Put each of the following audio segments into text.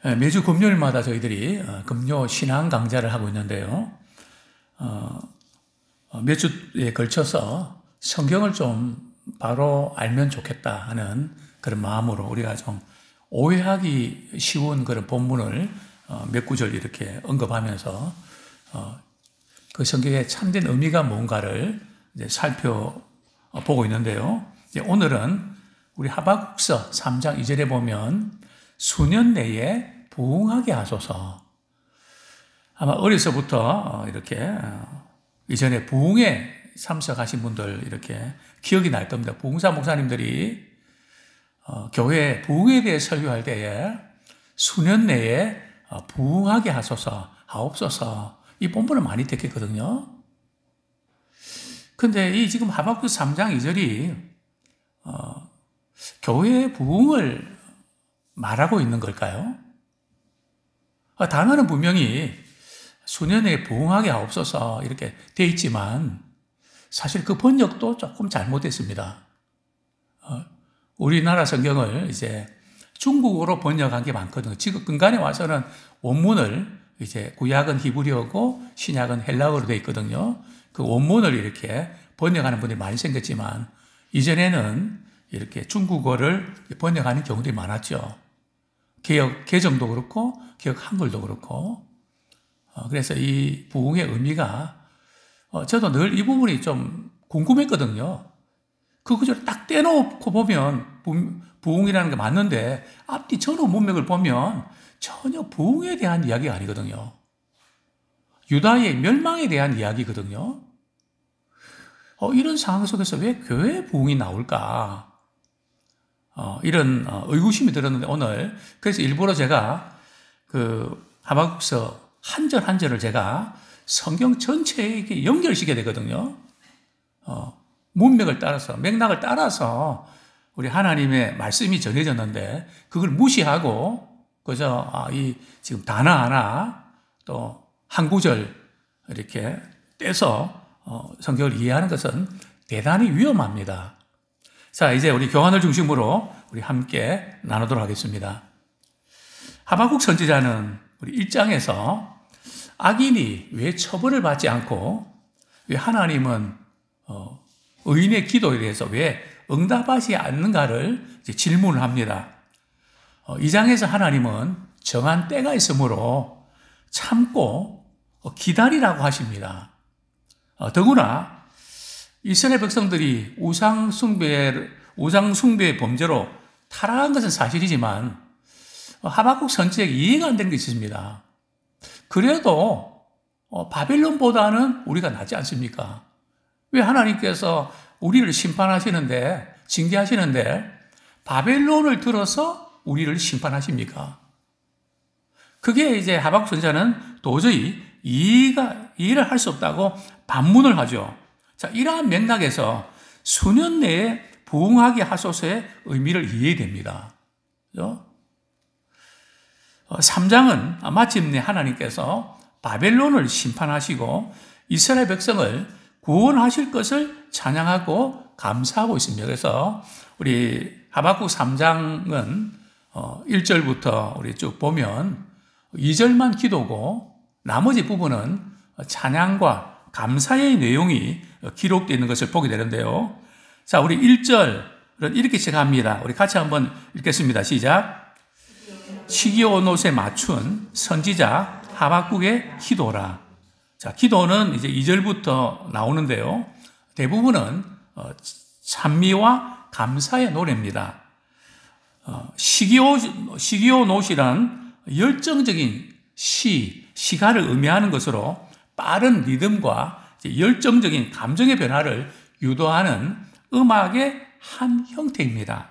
매주 금요일마다 저희들이 금요 신앙 강좌를 하고 있는데요. 몇 주에 걸쳐서 성경을 좀 바로 알면 좋겠다 하는 그런 마음으로 우리가 좀 오해하기 쉬운 그런 본문을 몇 구절 이렇게 언급하면서 그 성경의 참된 의미가 뭔가를 이제 살펴보고 있는데요. 오늘은 우리 하박국서 3장 2절에 보면 수년 내에 부흥하게 하소서. 아마 어려서부터 이렇게 이전에 부흥에 참석하신 분들 이렇게 기억이 날 겁니다. 부흥사 목사님들이 교회 부흥에 대해 설교할 때에 수년 내에 부흥하게 하옵소서 이 본문을 많이 택했거든요. 근데 이 지금 하박국 3장 2절이 교회의 부흥을 말하고 있는 걸까요? 단어는 분명히 수년에 부흥하게 하옵소서 이렇게 돼 있지만 사실 그 번역도 조금 잘못됐습니다. 우리나라 성경을 이제 중국어로 번역한 게 많거든요. 지금 근간에 와서는 원문을 이제 구약은 히브리어고 신약은 헬라어로 돼 있거든요. 그 원문을 이렇게 번역하는 분들이 많이 생겼지만 이전에는 이렇게 중국어를 번역하는 경우들이 많았죠. 개역 개정도 그렇고 개역 한글도 그렇고. 그래서 이 부흥의 의미가 저도 늘 이 부분이 좀 궁금했거든요. 그 구절을 딱 떼놓고 보면 부흥이라는 게 맞는데 앞뒤 전후 문맥을 보면 전혀 부흥에 대한 이야기가 아니거든요. 유다의 멸망에 대한 이야기거든요. 이런 상황 속에서 왜 교회 부흥이 나올까? 이런 의구심이 들었는데 오늘 그래서 일부러 제가 그 하박국서 한 절 한 절을 제가 성경 전체에 연결시켜야 되거든요. 문맥을 따라서 맥락을 따라서 우리 하나님의 말씀이 전해졌는데 그걸 무시하고 그저 이 지금 단어 하나 또 한 구절 이렇게 떼서 성경을 이해하는 것은 대단히 위험합니다. 자, 이제 우리 교환을 중심으로 우리 함께 나누도록 하겠습니다. 하박국 선지자는 우리 1장에서 악인이 왜 처벌을 받지 않고 왜 하나님은 의인의 기도에 대해서 왜 응답하지 않는가를 질문을 합니다. 2장에서 하나님은 정한 때가 있으므로 참고 기다리라고 하십니다. 더구나 이스라엘 백성들이 우상 숭배의 범죄로 타락한 것은 사실이지만 하박국 선지자에게 이해가 안 되는 게 있습니다. 그래도 바벨론보다는 우리가 낫지 않습니까? 왜 하나님께서 우리를 심판하시는데 징계하시는데 바벨론을 들어서 우리를 심판하십니까? 그게 이제 하박국 선지자는 도저히 이해를 할 수 없다고 반문을 하죠. 자, 이러한 맥락에서 수년 내에 부흥하게 하소서의 의미를 이해됩니다. 그죠? 3장은 마침내 하나님께서 바벨론을 심판하시고 이스라엘 백성을 구원하실 것을 찬양하고 감사하고 있습니다. 그래서 우리 하박국 3장은 1절부터 우리 쭉 보면 2절만 기도고 나머지 부분은 찬양과 감사의 내용이 기록되어 있는 것을 보게 되는데요. 자, 우리 1절은 이렇게 시작합니다. 우리 같이 한번 읽겠습니다. 시작. 시기온옷에 맞춘 선지자 하박국의 기도라. 자, 기도는 이제 2절부터 나오는데요. 대부분은 찬미와 감사의 노래입니다. 시기온옷이란 열정적인 시가를 의미하는 것으로 빠른 리듬과 열정적인 감정의 변화를 유도하는 음악의 한 형태입니다.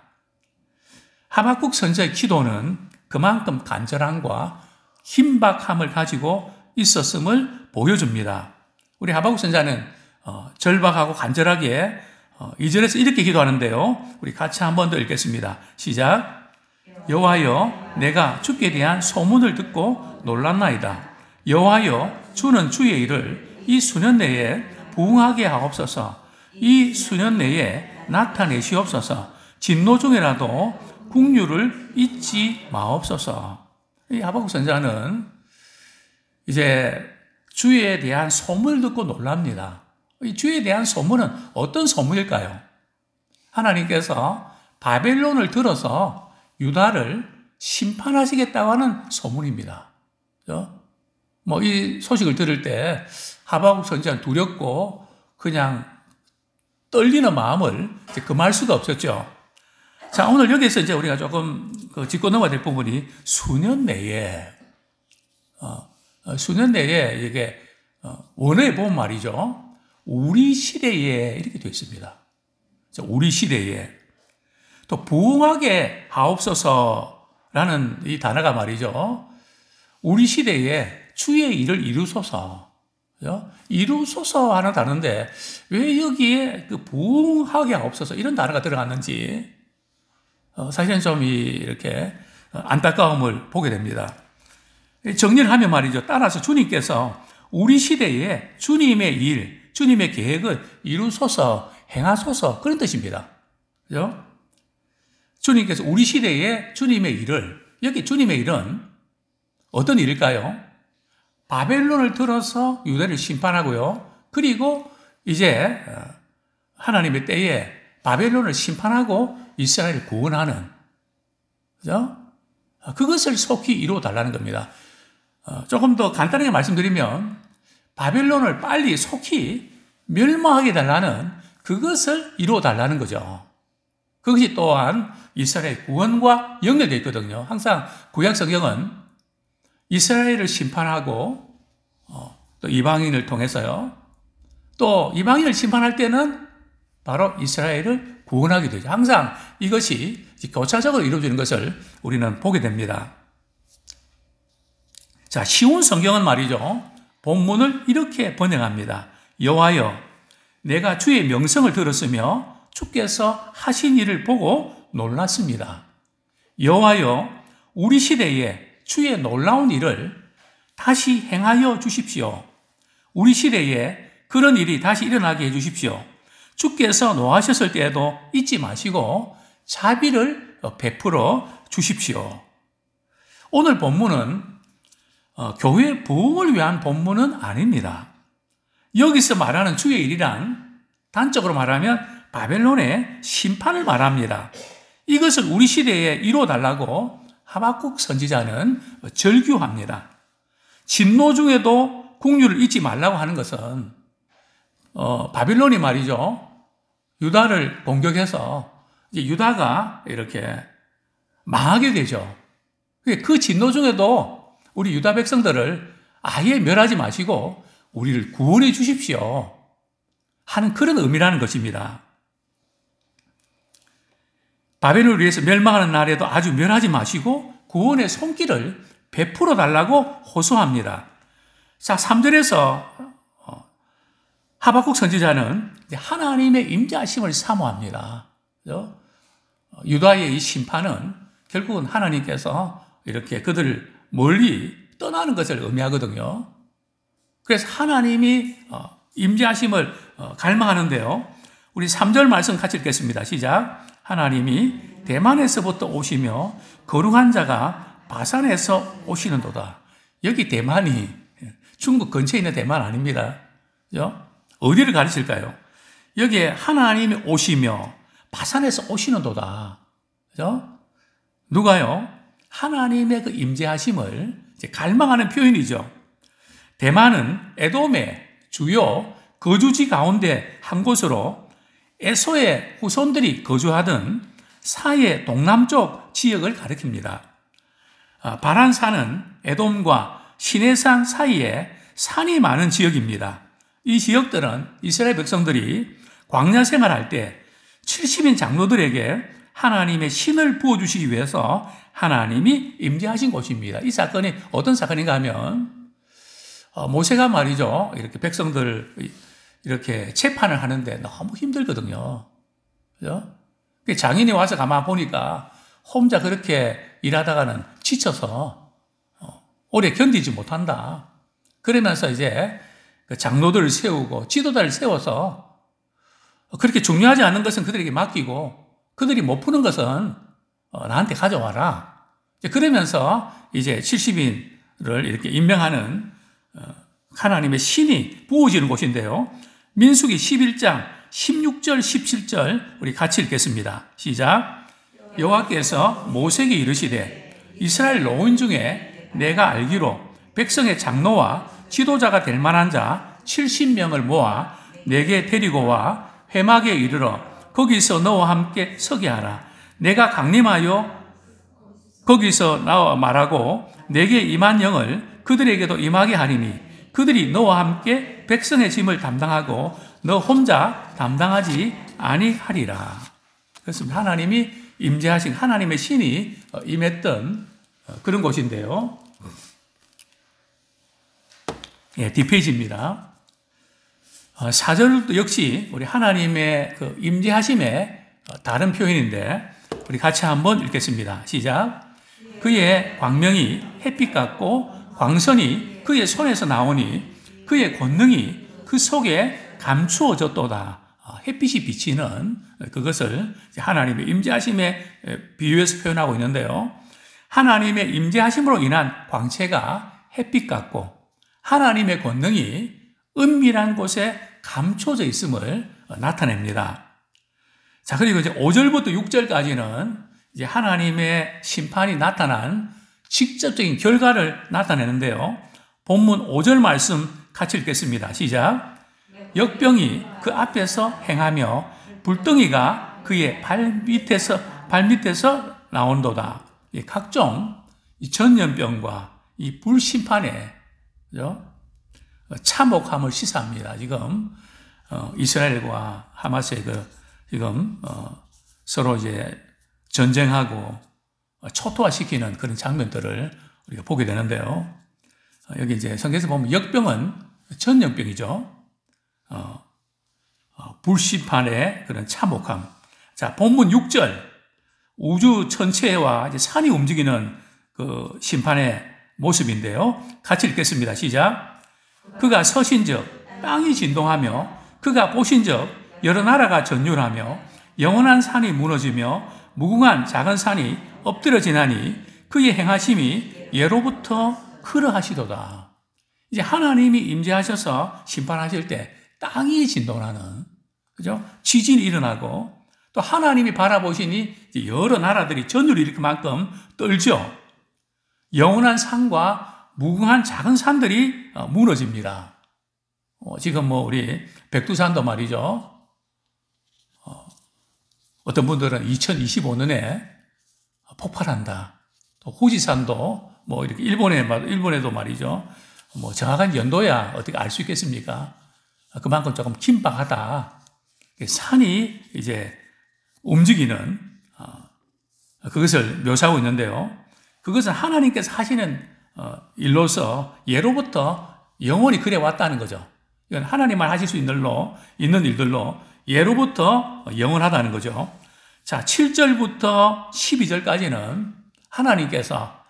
하박국 선지자의 기도는 그만큼 간절함과 긴박함을 가지고 있었음을 보여줍니다. 우리 하박국 선지자는 절박하고 간절하게 2절에서 이렇게 기도하는데요. 우리 같이 한 번 더 읽겠습니다. 시작. 여호와여, 내가 주께 대한 소문을 듣고 놀랐나이다. 여호와여, 주는 주의 일을 이 수년 내에 부응하게 하옵소서. 이 수년 내에 나타내시옵소서. 진노 중에라도 국류를 잊지 마옵소서. 이 하박국 선지자는 이제 주에 대한 소문을 듣고 놀랍니다. 이 주에 대한 소문은 어떤 소문일까요? 하나님께서 바벨론을 들어서 유다를 심판하시겠다고 하는 소문입니다. 뭐 이 소식을 들을 때 하박국 선지자는 두렵고 그냥 떨리는 마음을 금할 수가 없었죠. 자, 오늘 여기서 이제 우리가 조금 짚고 넘어야 될 부분이 수년 내에 이게 원어에 보면 말이죠. 우리 시대에 이렇게 되어 있습니다. 우리 시대에 또 부흥하게 하옵소서라는 이 단어가 말이죠. 우리 시대에 주의 일을 이루소서. 이루소서 하는 단어인데 왜 여기에 그 부흥하게 하옵소서 이런 단어가 들어갔는지 사실은 좀 이렇게 안타까움을 보게 됩니다. 정리를 하면 말이죠. 따라서 주님께서 우리 시대에 주님의 일, 주님의 계획을 이루소서, 행하소서 그런 뜻입니다. 그죠? 주님께서 우리 시대에 주님의 일을, 여기 주님의 일은 어떤 일일까요? 바벨론을 들어서 유다를 심판하고요. 그리고 이제 하나님의 때에 바벨론을 심판하고 이스라엘을 구원하는, 그죠? 그것을 속히 이루어 달라는 겁니다. 조금 더 간단하게 말씀드리면 바벨론을 빨리 속히 멸망하게 달라는 그것을 이루어 달라는 거죠. 그것이 또한 이스라엘 구원과 연결되어 있거든요. 항상 구약 성경은 이스라엘을 심판하고 또 이방인을 통해서요. 또 이방인을 심판할 때는 바로 이스라엘을 구원하게 되죠. 항상 이것이 교차적으로 이루어지는 것을 우리는 보게 됩니다. 자, 쉬운 성경은 말이죠. 본문을 이렇게 번역합니다. 여호와여, 내가 주의 명성을 들었으며 주께서 하신 일을 보고 놀랐습니다. 여호와여, 우리 시대에 주의 놀라운 일을 다시 행하여 주십시오. 우리 시대에 그런 일이 다시 일어나게 해 주십시오. 주께서 노하셨을 때에도 잊지 마시고 자비를 베풀어 주십시오. 오늘 본문은 교회 부흥을 위한 본문은 아닙니다. 여기서 말하는 주의 일이란 단적으로 말하면 바벨론의 심판을 말합니다. 이것을 우리 시대에 이루어달라고 하박국 선지자는 절규합니다. 진노 중에도 국류를 잊지 말라고 하는 것은 바빌론이 말이죠. 유다를 공격해서 이제 유다가 이렇게 망하게 되죠. 그 진노 중에도 우리 유다 백성들을 아예 멸하지 마시고 우리를 구원해 주십시오 하는 그런 의미라는 것입니다. 바벨론을 위해서 멸망하는 날에도 아주 멸하지 마시고 구원의 손길을 베풀어 달라고 호소합니다. 자, 3절에서 하박국 선지자는 하나님의 임재하심을 사모합니다. 유다의 이 심판은 결국은 하나님께서 이렇게 그들을 멀리 떠나는 것을 의미하거든요. 그래서 하나님이 임재하심을 갈망하는데요. 우리 3절 말씀 같이 읽겠습니다. 시작. 하나님이 대만에서부터 오시며 거룩한 자가 바산에서 오시는도다. 여기 대만이 중국 근처에 있는 대만 아닙니다. 그죠? 어디를 가르칠까요? 여기에 하나님이 오시며 바산에서 오시는도다. 그죠? 누가요? 하나님의 그 임재하심을 이제 갈망하는 표현이죠. 대만은 에돔의 주요 거주지 가운데 한 곳으로 에소의 후손들이 거주하던 사해 동남쪽 지역을 가리킵니다. 바란산은 에돔과 시내산 사이에 산이 많은 지역입니다. 이 지역들은 이스라엘 백성들이 광야 생활할 때 70인 장로들에게 하나님의 신을 부어주시기 위해서 하나님이 임재하신 곳입니다. 이 사건이 어떤 사건인가 하면 모세가 말이죠. 이렇게 백성들 이렇게 재판을 하는데 너무 힘들거든요. 그죠? 장인이 와서 가만 보니까 혼자 그렇게 일하다가는 지쳐서 오래 견디지 못한다. 그러면서 이제 장로들을 세우고 지도자를 세워서 그렇게 중요하지 않은 것은 그들에게 맡기고 그들이 못 푸는 것은 나한테 가져와라. 그러면서 이제 70인을 이렇게 임명하는 하나님의 신이 부어지는 곳인데요. 민수기 11장 16절 17절 우리 같이 읽겠습니다. 시작. 여호와께서 모세에게 이르시되 이스라엘 노인 중에 내가 알기로 백성의 장로와 지도자가 될 만한 자 70명을 모아 내게 데리고 와 회막에 이르러 거기서 너와 함께 서게 하라. 내가 강림하여 거기서 나와 말하고 내게 임한 영을 그들에게도 임하게 하리니 그들이 너와 함께 백성의 짐을 담당하고 너 혼자 담당하지 아니하리라. 그렇습니다. 하나님이 임재하신 하나님의 신이 임했던 그런 곳인데요. 예, 뒷페이지입니다. 4절도 역시 우리 하나님의 그 임재하심의 다른 표현인데 우리 같이 한번 읽겠습니다. 시작. 그의 광명이 햇빛 같고 광선이 그의 손에서 나오니 그의 권능이 그 속에 감추어졌도다. 햇빛이 비치는 그것을 하나님의 임재하심에 비유해서 표현하고 있는데요. 하나님의 임재하심으로 인한 광채가 햇빛 같고 하나님의 권능이 은밀한 곳에 감춰져 있음을 나타냅니다. 자, 그리고 이제 5절부터 6절까지는 이제 하나님의 심판이 나타난 직접적인 결과를 나타내는데요. 본문 5절 말씀 같이 읽겠습니다. 시작. 역병이 그 앞에서 행하며 불덩이가 그의 발밑에서 나온도다. 각종 전염병과 이 불심판의 참혹함을 시사합니다. 지금 이스라엘과 하마스의 지금 서로 이제 전쟁하고 초토화시키는 그런 장면들을 우리가 보게 되는데요. 여기 이제 성경에서 보면 역병은 전염병이죠. 불심판의 그런 참혹함. 자, 본문 6절 우주 전체와 이제 산이 움직이는 그 심판의 모습인데요. 같이 읽겠습니다. 시작. 그가 서신적 땅이 진동하며 그가 보신적 여러 나라가 전율하며 영원한 산이 무너지며 무궁한 작은 산이 엎드러지나니 그의 행하심이 예로부터 그러하시도다. 이제 하나님이 임재하셔서 심판하실 때 땅이 진동하는, 그죠? 지진이 일어나고 또 하나님이 바라보시니 여러 나라들이 전율이 이렇게 만큼 떨죠. 영원한 산과 무궁한 작은 산들이 무너집니다. 지금 우리 백두산도 말이죠. 어떤 분들은 2025년에 폭발한다. 또 후지산도 이렇게 일본에도 말이죠. 정확한 연도야 어떻게 알 수 있겠습니까? 그만큼 조금 긴박하다. 산이 이제 움직이는 그것을 묘사하고 있는데요. 그것은 하나님께서 하시는 일로서 예로부터 영원히 그래 왔다는 거죠. 이건 하나님만 하실 수 있는 일들로 예로부터 영원하다는 거죠. 자, 7절부터 12절까지는 하나님께서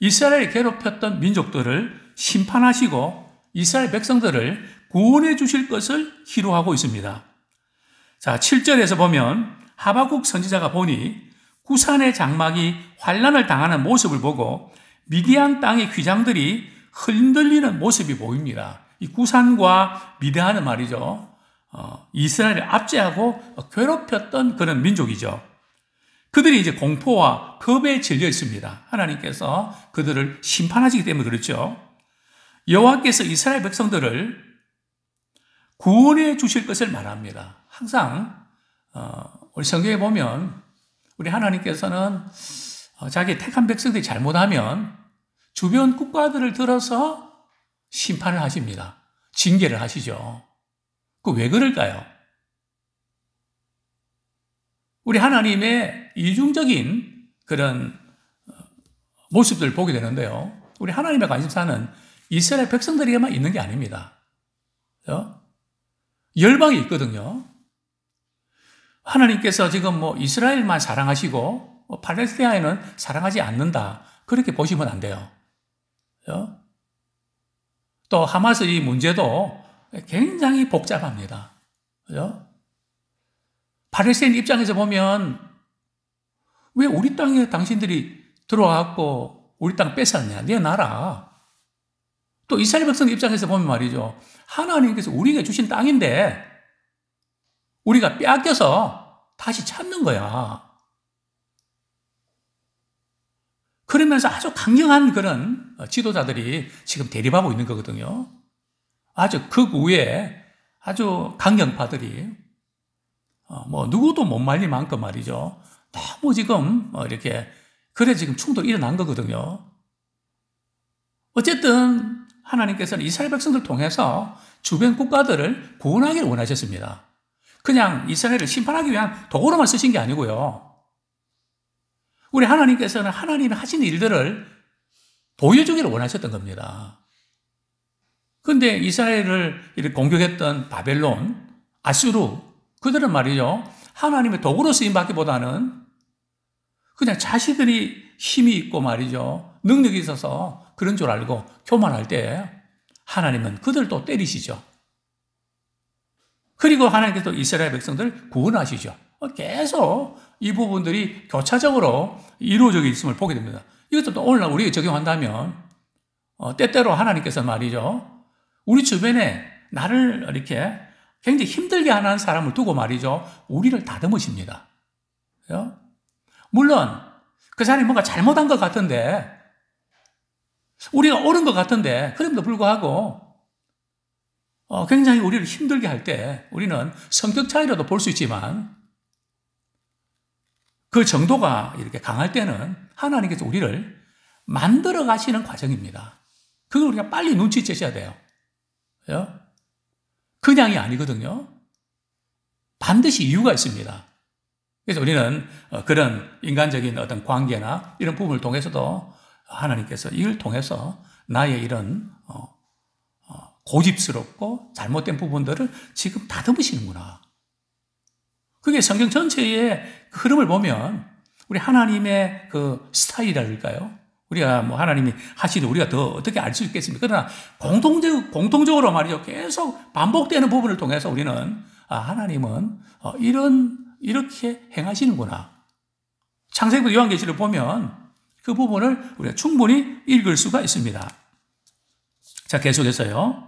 이스라엘을 괴롭혔던 민족들을 심판하시고 이스라엘 백성들을 구원해 주실 것을 희로하고 있습니다. 자, 7절에서 보면 하박국 선지자가 보니 구산의 장막이 환난을 당하는 모습을 보고 미디안 땅의 귀장들이 흔들리는 모습이 보입니다. 이 구산과 미디안은 말이죠. 이스라엘을 압제하고 괴롭혔던 그런 민족이죠. 그들이 이제 공포와 겁에 질려 있습니다. 하나님께서 그들을 심판하시기 때문에 그렇죠. 여호와께서 이스라엘 백성들을 구원해 주실 것을 말합니다. 항상 우리 성경에 보면 우리 하나님께서는 자기 택한 백성들이 잘못하면 주변 국가들을 들어서 심판을 하십니다. 징계를 하시죠. 그 왜 그럴까요? 우리 하나님의 이중적인 그런 모습들을 보게 되는데요. 우리 하나님의 관심사는 이스라엘 백성들에게만 있는 게 아닙니다. 열방이 있거든요. 하나님께서 지금 이스라엘만 사랑하시고 팔레스타인은 사랑하지 않는다. 그렇게 보시면 안 돼요. 또 하마스 이 문제도 굉장히 복잡합니다. 그죠? 팔레스타인 입장에서 보면 왜 우리 땅에 당신들이 들어와갖고 우리 땅 뺏었냐? 네 나라. 또 이스라엘 백성 입장에서 보면 말이죠. 하나님께서 우리에게 주신 땅인데 우리가 빼앗겨서 다시 찾는 거야. 그러면서 아주 강경한 그런 지도자들이 지금 대립하고 있는 거거든요. 아주 극우의 아주 강경파들이 누구도 못 말릴 만큼 말이죠. 너무 지금 이렇게 그래 지금 충돌이 일어난 거거든요. 어쨌든 하나님께서는 이스라엘 백성들을 통해서 주변 국가들을 구원하기를 원하셨습니다. 그냥 이스라엘을 심판하기 위한 도구로만 쓰신 게 아니고요. 우리 하나님께서는 하나님이 하신 일들을 보여주기를 원하셨던 겁니다. 그런데 이스라엘을 이렇게 공격했던 바벨론, 아수르, 그들은 말이죠. 하나님의 도구로 쓰임받기보다는 그냥 자신들이 힘이 있고 말이죠. 능력이 있어서 그런 줄 알고 교만할 때 하나님은 그들도 때리시죠. 그리고 하나님께서 이스라엘 백성들을 구원하시죠. 계속 이 부분들이 교차적으로 이루어져 있음을 보게 됩니다. 이것도 또 오늘날 우리에게 적용한다면 때때로 하나님께서 말이죠. 우리 주변에 나를 이렇게 굉장히 힘들게 하는 사람을 두고 말이죠. 우리를 다듬으십니다. 물론 그 사람이 뭔가 잘못한 것 같은데 우리가 옳은 것 같은데 그럼에도 불구하고 굉장히 우리를 힘들게 할 때 우리는 성격 차이로도 볼 수 있지만 그 정도가 이렇게 강할 때는 하나님께서 우리를 만들어 가시는 과정입니다. 그걸 우리가 빨리 눈치채셔야 돼요. 그냥이 아니거든요. 반드시 이유가 있습니다. 그래서 우리는 그런 인간적인 어떤 관계나 이런 부분을 통해서도 하나님께서 이를 통해서 나의 이런 고집스럽고 잘못된 부분들을 지금 다듬으시는구나. 그게 성경 전체의 그 흐름을 보면 우리 하나님의 그 스타일이랄까요? 우리가 하나님이 하시는 우리가 더 어떻게 알 수 있겠습니까? 그러나 공통적으로 말이죠. 계속 반복되는 부분을 통해서 우리는 하나님은 이렇게 행하시는구나. 창세기부터 요한계시를 보면 그 부분을 우리가 충분히 읽을 수가 있습니다. 자, 계속해서요.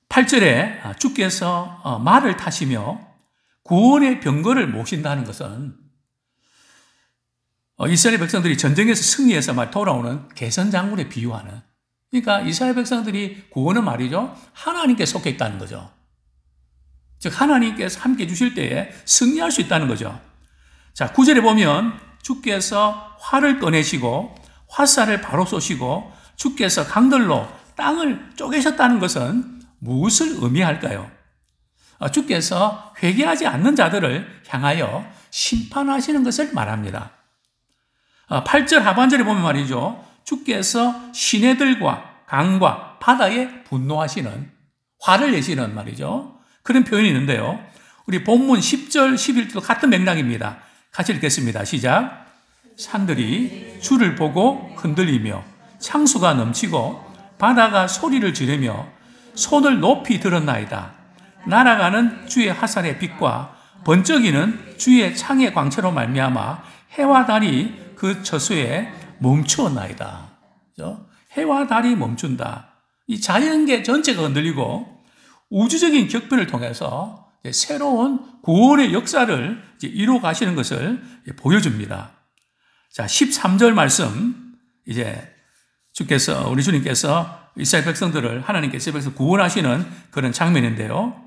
8절에 주께서 말을 타시며 구원의 병거를 모신다는 것은 이스라엘 백성들이 전쟁에서 승리해서 돌아오는 개선장군에 비유하는, 그러니까 이스라엘 백성들이 구원은 말이죠. 하나님께 속해 있다는 거죠. 즉 하나님께서 함께 주실 때에 승리할 수 있다는 거죠. 자, 9절에 보면 주께서 활을 꺼내시고 화살을 바로 쏘시고 주께서 강들로 땅을 쪼개셨다는 것은 무엇을 의미할까요? 주께서 회개하지 않는 자들을 향하여 심판하시는 것을 말합니다. 8절 하반절에 보면 말이죠. 주께서 시내들과 강과 바다에 분노하시는, 화를 내시는 말이죠. 그런 표현이 있는데요. 우리 본문 10절, 11절도 같은 맥락입니다. 같이 읽겠습니다. 시작. 산들이 주를 보고 흔들리며 창수가 넘치고 바다가 소리를 지르며 손을 높이 들었나이다. 날아가는 주의 화살의 빛과 번쩍이는 주의 창의 광채로 말미암아 해와 달이 그 처소에 멈추었나이다. 그렇죠? 해와 달이 멈춘다. 이 자연계 전체가 흔들리고 우주적인 격변을 통해서 새로운 구원의 역사를 이루어 가시는 것을 보여줍니다. 자, 13절 말씀, 이제 주께서, 우리 주님께서 이스라엘 백성들을 하나님께서 구원하시는 그런 장면인데요.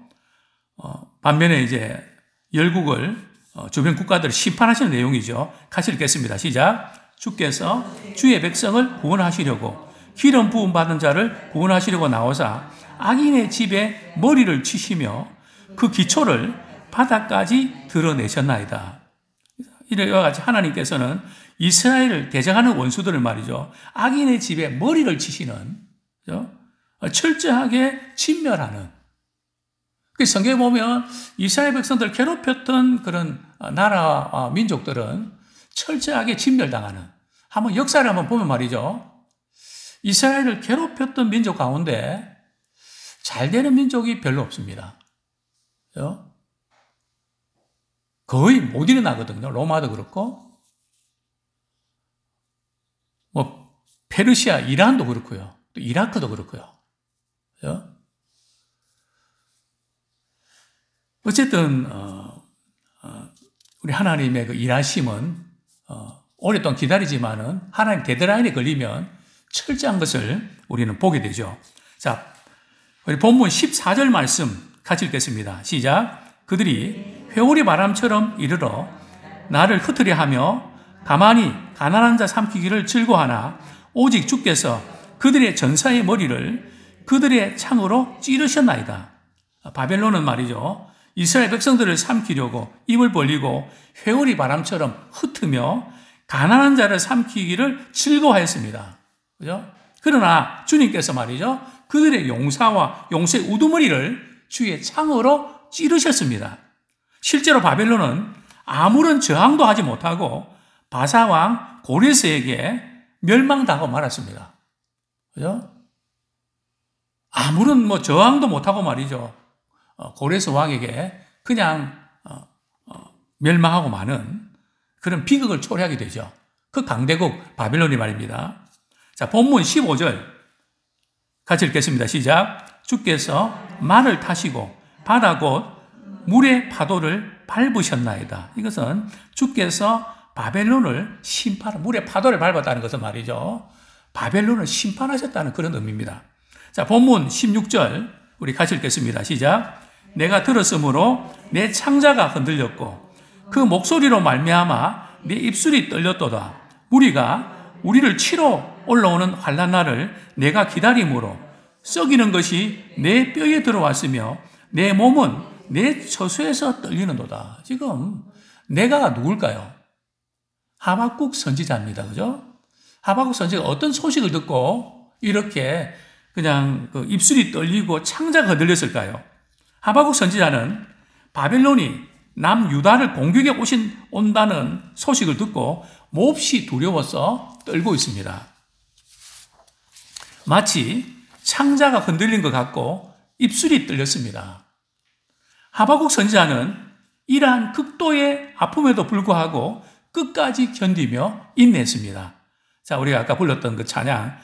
반면에 이제 열국을 주변 국가들을 심판하시는 내용이죠. 같이 읽겠습니다. 시작. 주께서 주의 백성을 구원하시려고 기름 부음 받은 자를 구원하시려고 나오사 악인의 집에 머리를 치시며 그 기초를 바닥까지 드러내셨나이다. 이와 같이 하나님께서는 이스라엘을 대적하는 원수들을 말이죠. 악인의 집에 머리를 치시는, 그렇죠? 철저하게 진멸하는. 성경에 보면 이스라엘 백성들을 괴롭혔던 그런 나라와 민족들은 철저하게 진멸당하는, 한번 역사를 한번 보면 말이죠. 이스라엘을 괴롭혔던 민족 가운데 잘 되는 민족이 별로 없습니다. 거의 못 일어나거든요. 로마도 그렇고. 뭐 페르시아, 이란도 그렇고요. 또 이라크도 그렇고요. 그죠? 어쨌든 우리 하나님의 그 일하심은 오랫동안 기다리지만은 하나님 데드라인에 걸리면 철저한 것을 우리는 보게 되죠. 자, 우리 본문 14절 말씀 같이 읽겠습니다. 시작. 그들이 회오리 바람처럼 이르러 나를 흩으려 하며 가만히 가난한 자 삼키기를 즐거워하나 오직 주께서 그들의 전사의 머리를 그들의 창으로 찌르셨나이다. 바벨론은 말이죠. 이스라엘 백성들을 삼키려고 입을 벌리고 회오리 바람처럼 흩으며 가난한 자를 삼키기를 즐거워하였습니다. 그죠? 그러나 주님께서 말이죠. 그들의 용사와 용서의 우두머리를 주의 창으로 찌르셨습니다. 실제로 바벨론은 아무런 저항도 하지 못하고 바사왕 고레스에게 멸망당하고 말았습니다. 그죠? 아무런 뭐 저항도 못하고 말이죠. 고레스 왕에게 그냥 멸망하고 마는 그런 비극을 초래하게 되죠. 그 강대국 바벨론이 말입니다. 자, 본문 15절 같이 읽겠습니다. 시작. 주께서 말을 타시고 바다 곧 물의 파도를 밟으셨나이다. 이것은 주께서 바벨론을 물의 파도를 밟았다는 것은 말이죠. 바벨론을 심판하셨다는 그런 의미입니다. 자, 본문 16절 우리 같이 읽겠습니다. 시작. 내가 들었으므로 내 창자가 흔들렸고 그 목소리로 말미암아 내 입술이 떨렸도다. 우리를 치러 올라오는 환난 날을 내가 기다림으로 썩이는 것이 내 뼈에 들어왔으며 내 몸은 내 처소에서 떨리는도다. 지금 내가 누굴까요? 하박국 선지자입니다. 그죠? 하박국 선지자가 어떤 소식을 듣고 이렇게 그냥 그 입술이 떨리고 창자가 흔들렸을까요? 하박국 선지자는 바벨론이 남유다를 공격해 온다는 소식을 듣고 몹시 두려워서 떨고 있습니다. 마치 창자가 흔들린 것 같고 입술이 떨렸습니다. 하박국 선지자는 이러한 극도의 아픔에도 불구하고 끝까지 견디며 인내했습니다. 자, 우리가 아까 불렀던 그 찬양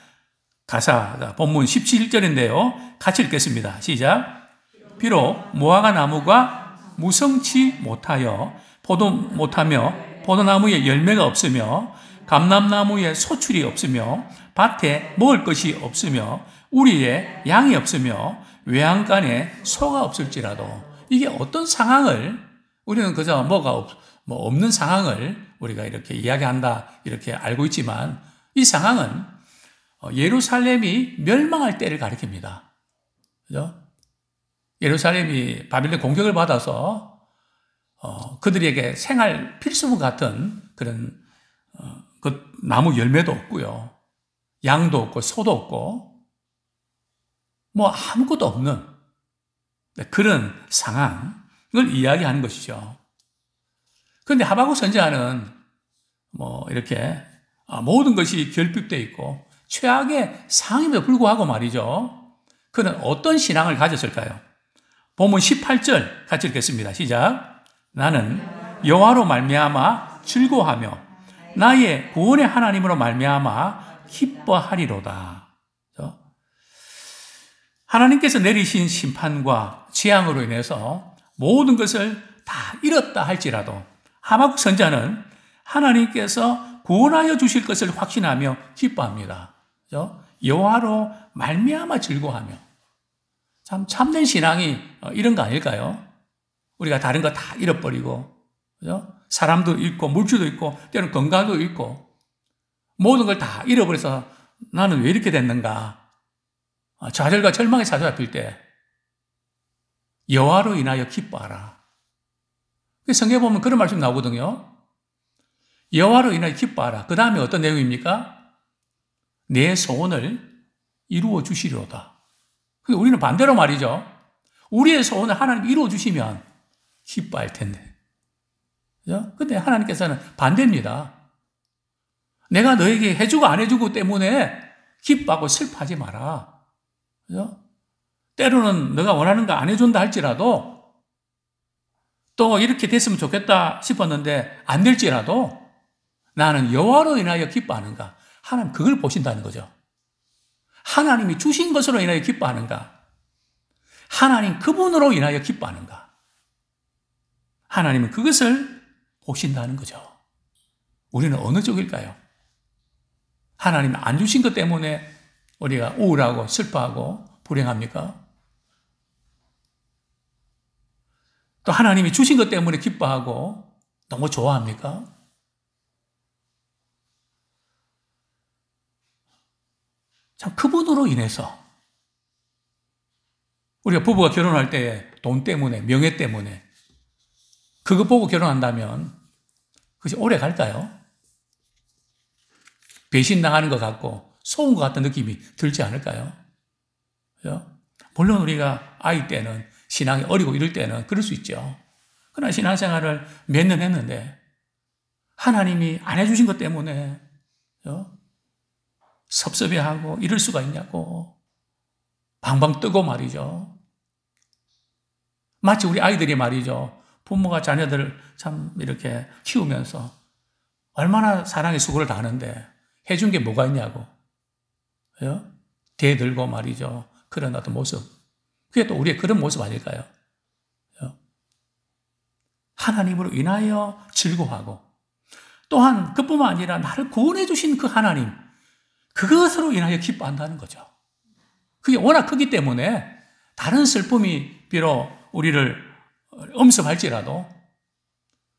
가사가 본문 17절인데요. 같이 읽겠습니다. 시작. 비록 무화과 나무가 무성치 못하며 포도나무에 열매가 없으며 감람나무에 소출이 없으며 밭에 먹을 것이 없으며 우리의 양이 없으며 외양간에 소가 없을지라도 이게 어떤 상황을 우리는 그저 없는 상황을 우리가 이렇게 이야기한다 이렇게 알고 있지만 이 상황은 예루살렘이 멸망할 때를 가리킵니다. 그죠? 예루살렘이 바벨론 공격을 받아서 그들에게 생활 필수품 같은 그런 그 나무 열매도 없고요. 양도 없고 소도 없고 뭐 아무것도 없는 그런 상황을 이야기하는 것이죠. 그런데 하박국 선지자는 뭐 이렇게 모든 것이 결핍되어 있고 최악의 상황임에도 불구하고 말이죠. 그는 어떤 신앙을 가졌을까요? 본문 18절 같이 읽겠습니다. 시작. 나는 여호와로 말미암아 즐거워하며 나의 구원의 하나님으로 말미암아 기뻐하리로다. 하나님께서 내리신 심판과 재앙으로 인해서 모든 것을 다 잃었다 할지라도 하박국 선지자는 하나님께서 구원하여 주실 것을 확신하며 기뻐합니다. 여호와로 말미암아 즐거워하며 참 참된 신앙이 이런 거 아닐까요? 우리가 다른 거 다 잃어버리고 그죠? 사람도 잃고 물질도 잃고 때로는 건강도 잃고 모든 걸 다 잃어버려서 나는 왜 이렇게 됐는가? 좌절과 절망에 사로잡힐 때 여호와로 인하여 기뻐하라. 성경에 보면 그런 말씀 나오거든요. 여호와로 인하여 기뻐하라. 그 다음에 어떤 내용입니까? 내 소원을 이루어 주시리로다. 근데 우리는 반대로 말이죠. 우리의 소원을 하나님 이루어 주시면 기뻐할 텐데. 그죠? 근데 하나님께서는 반대입니다. 내가 너에게 해주고 안 해주고 때문에 기뻐하고 슬퍼하지 마라. 그죠? 때로는 너가 원하는 거 안 해준다 할지라도 또 이렇게 됐으면 좋겠다 싶었는데 안 될지라도 나는 여호와로 인하여 기뻐하는가? 하나님 그걸 보신다는 거죠. 하나님이 주신 것으로 인하여 기뻐하는가? 하나님 그분으로 인하여 기뻐하는가? 하나님은 그것을 보신다는 거죠. 우리는 어느 쪽일까요? 하나님 안 주신 것 때문에 우리가 우울하고 슬퍼하고 불행합니까? 또 하나님이 주신 것 때문에 기뻐하고 너무 좋아합니까? 참 그분으로 인해서 우리가 부부가 결혼할 때 돈 때문에, 명예 때문에 그거 보고 결혼한다면 그것이 오래 갈까요? 배신당하는 것 같고 속은 것 같은 느낌이 들지 않을까요? 그죠? 물론 우리가 아이 때는 신앙이 어리고 이럴 때는 그럴 수 있죠. 그러나 신앙생활을 몇 년 했는데 하나님이 안 해주신 것 때문에 그죠? 섭섭해하고 이럴 수가 있냐고 방방 뜨고 말이죠. 마치 우리 아이들이 말이죠. 부모가 자녀들을 참 이렇게 키우면서 얼마나 사랑의 수고를 다하는데 해준 게 뭐가 있냐고. 그죠? 대들고 말이죠. 그런 어떤 모습. 그게 또 우리의 그런 모습 아닐까요? 그죠? 하나님으로 인하여 즐거워하고 또한 그뿐만 아니라 나를 구원해 주신 그 하나님 그것으로 인하여 기뻐한다는 거죠. 그게 워낙 크기 때문에 다른 슬픔이 비록 우리를 엄습할지라도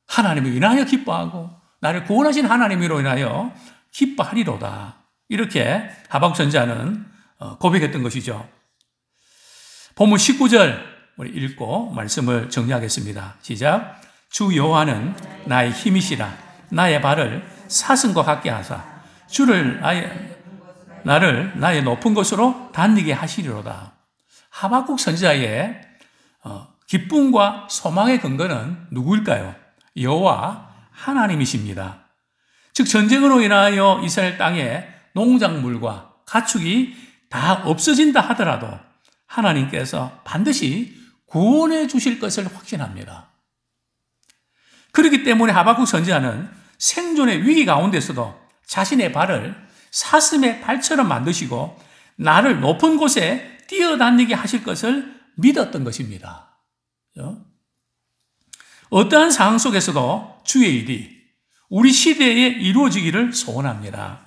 하나님을 인하여 기뻐하고 나를 구원하신 하나님으로 인하여 기뻐하리로다. 이렇게 하박국 선지자는 고백했던 것이죠. 본문 19절 우리 읽고 말씀을 정리하겠습니다. 시작. 주 여호와는 나의 힘이시라. 나의 발을 사슴과 같게 하사 주를 나를 나의 높은 곳으로 다니게 하시리로다. 하박국 선지자의 기쁨과 소망의 근거는 누구일까요? 여호와 하나님이십니다. 즉 전쟁으로 인하여 이스라엘 땅에 농작물과 가축이 다 없어진다 하더라도 하나님께서 반드시 구원해 주실 것을 확신합니다. 그렇기 때문에 하박국 선지자는 생존의 위기 가운데서도 자신의 발을 사슴의 발처럼 만드시고 나를 높은 곳에 뛰어다니게 하실 것을 믿었던 것입니다. 어떠한 상황 속에서도 주의 일이 우리 시대에 이루어지기를 소원합니다.